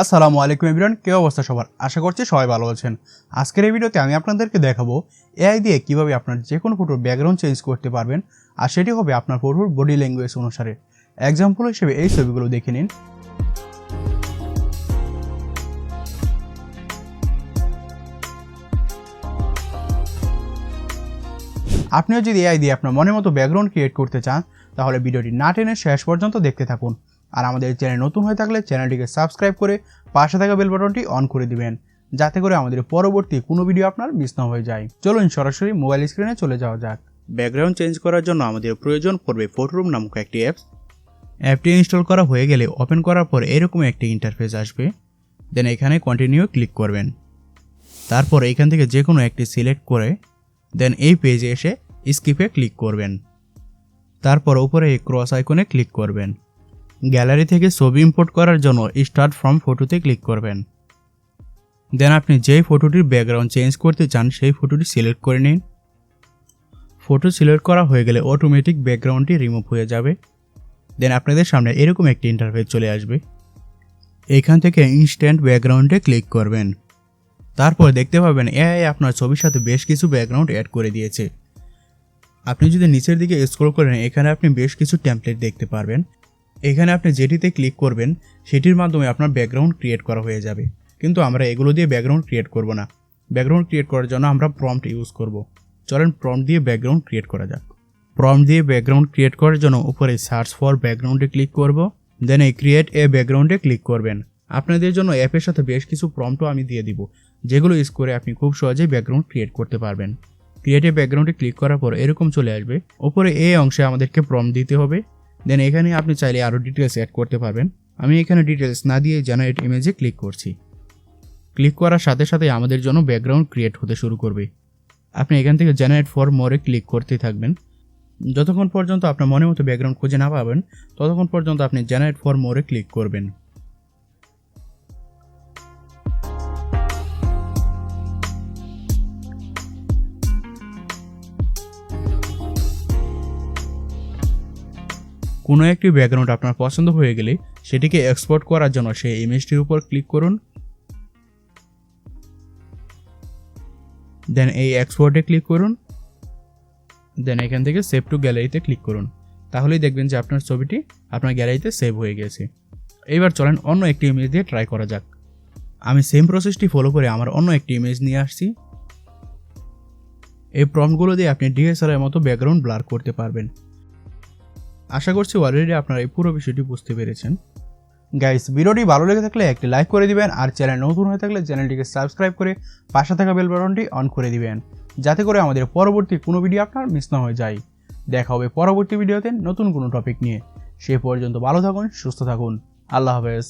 আসসালামু আলাইকুম এভরিওয়ান, কি অবস্থা সবার? আশা করছি সবাই ভালো আছেন। আজকের এই ভিডিওতে আমি আপনাদেরকে দেখাবো এআই দিয়ে কিভাবে আপনার যে কোনো ফটোর ব্যাকগ্রাউন্ড চেঞ্জ করতে পারবেন, আর সেটি হবে আপনার ফটোর বডি ল্যাঙ্গুয়েজ অনুসারে। এক্সাম্পল হিসেবে এই ছবিগুলো দেখে নিন। আপনিও যদি এআই দিয়ে আপনার মনের মতো ব্যাকগ্রাউন্ড ক্রিয়েট করতে চান, তাহলে ভিডিওটি না টেনে শেষ পর্যন্ত দেখতে থাকুন। আর আমাদের চ্যানেল নতুন হয়ে থাকলে চ্যানেলটিকে সাবস্ক্রাইব করে পাশে থাকা বেল বাটনটি অন করে দিবেন, যাতে করে আমাদের পরবর্তী কোনো ভিডিও আপনার মিস না হয়ে যায়। চলুন সরাসরি মোবাইল স্ক্রিনে চলে যাওয়া যাক। ব্যাকগ্রাউন্ড চেঞ্জ করার জন্য আমাদের প্রয়োজন পড়বে ফটোরুম নামক একটি অ্যাপটি ইনস্টল করা হয়ে গেলে ওপেন করার পর এরকম একটি ইন্টারফেস আসবে। দেন এখানে কন্টিনিউ ক্লিক করবেন। তারপর এখান থেকে যে কোনো একটি সিলেক্ট করে দেন এই পেজে এসে স্কিপে ক্লিক করবেন। তারপর উপরে এই ক্রস আইকনে ক্লিক করবেন। গ্যালারি থেকে ছবি ইম্পোর্ট করার জন্য স্টার্ট ফ্রম ফটোতে ক্লিক করবেন। দেন আপনি যেই ফটোটির ব্যাকগ্রাউন্ড চেঞ্জ করতে চান সেই ফটোটি সিলেক্ট করে নিন। ফটো সিলেক্ট করা হয়ে গেলে অটোমেটিক ব্যাকগ্রাউন্ডটি রিমুভ হয়ে যাবে। দেন আপনাদের সামনে এরকম একটি ইন্টারফেস চলে আসবে। এখান থেকে ইনস্ট্যান্ট ব্যাকগ্রাউন্ডে ক্লিক করবেন। তারপর দেখতে পাবেন এআই আপনার ছবির সাথে বেশ কিছু ব্যাকগ্রাউন্ড অ্যাড করে দিয়েছে। আপনি যদি নিচের দিকে স্ক্রল করেন, এখানে আপনি বেশ কিছু টেমপ্লেট দেখতে পারবেন। এখানে আপনি যেটিতে ক্লিক করবেন সেটির মাধ্যমে আপনার ব্যাকগ্রাউন্ড ক্রিয়েট করা হয়ে যাবে। কিন্তু আমরা এগুলো দিয়ে ব্যাকগ্রাউন্ড ক্রিয়েট করব না। ব্যাকগ্রাউন্ড ক্রিয়েট করার জন্য আমরা প্রম্পট ইউজ করব। চলেন প্রম্পট দিয়ে ব্যাকগ্রাউন্ড ক্রিয়েট করা যাক। প্রম্পট দিয়ে ব্যাকগ্রাউন্ড ক্রিয়েট করার জন্য উপরে সার্চ ফর ব্যাকগ্রাউন্ডে ক্লিক করব। দেন এই ক্রিয়েট এ ব্যাকগ্রাউন্ডে ক্লিক করবেন। আপনাদের জন্য অ্যাপের সাথে বেশ কিছু প্রম্পটও আমি দিয়ে দিব, যেগুলো ইউজ করে আপনি খুব সহজেই ব্যাকগ্রাউন্ড ক্রিয়েট করতে পারবেন। ক্রিয়েট এ ব্যাকগ্রাউন্ডে ক্লিক করার পর এরকম চলে আসবে। উপরে এই অংশে আমাদেরকে প্রম্পট দিতে হবে। দেন এখানে আপনি চাইলে আরও ডিটেলস অ্যাড করতে পারবেন। আমি এখানে ডিটেলস না দিয়ে জেনারেট ইমেজে ক্লিক করছি। ক্লিক করার সাথে সাথে আমাদের জন্য ব্যাকগ্রাউন্ড ক্রিয়েট হতে শুরু করবে। আপনি এখান থেকে জেনারেট ফর মোরে ক্লিক করতে থাকবেন। যতক্ষণ পর্যন্ত আপনার মনের মতো ব্যাকগ্রাউন্ড খুঁজে না পাবেন, ততক্ষণ পর্যন্ত আপনি জেনারেট ফর মোরে ক্লিক করবেন। কোনো একটি ব্যাকগ্রাউন্ড আপনার পছন্দ হয়ে গেলে সেটিকে এক্সপোর্ট করার জন্য সেই ইমেজটির উপর ক্লিক করুন। দেন এই এক্সপোর্টে ক্লিক করুন। দেন এখান থেকে সেভ টু গ্যালারিতে ক্লিক করুন। তাহলেই দেখবেন যে আপনার ছবিটি আপনার গ্যালারিতে সেভ হয়ে গেছে। এবার চলেন অন্য একটি ইমেজ দিয়ে ট্রাই করা যাক। আমি সেম প্রসেসটি ফলো করে আমার অন্য একটি ইমেজ নিয়ে আসছি। এই প্রম্পটগুলো দিয়ে আপনি ডিএসএলআর মতো ব্যাকগ্রাউন্ড ব্লার করতে পারবেন। আশা করছি অলরেডি আপনারা এই পুরো বিষয়টি বুঝতে পেরেছেন। গাইস, ভিডিওটি ভালো লেগে থাকলে একটি লাইক করে দিবেন, আর চ্যানেল নতুন হয়ে থাকলে চ্যানেলটিকে সাবস্ক্রাইব করে পাশে থাকা বেল বাটনটি অন করে দিবেন, যাতে করে আমাদের পরবর্তী কোনো ভিডিও আপনার মিস না হয়ে যায়। দেখা হবে পরবর্তী ভিডিওতে নতুন কোনো টপিক নিয়ে। সে পর্যন্ত ভালো থাকুন, সুস্থ থাকুন। আল্লাহ হাফেজ।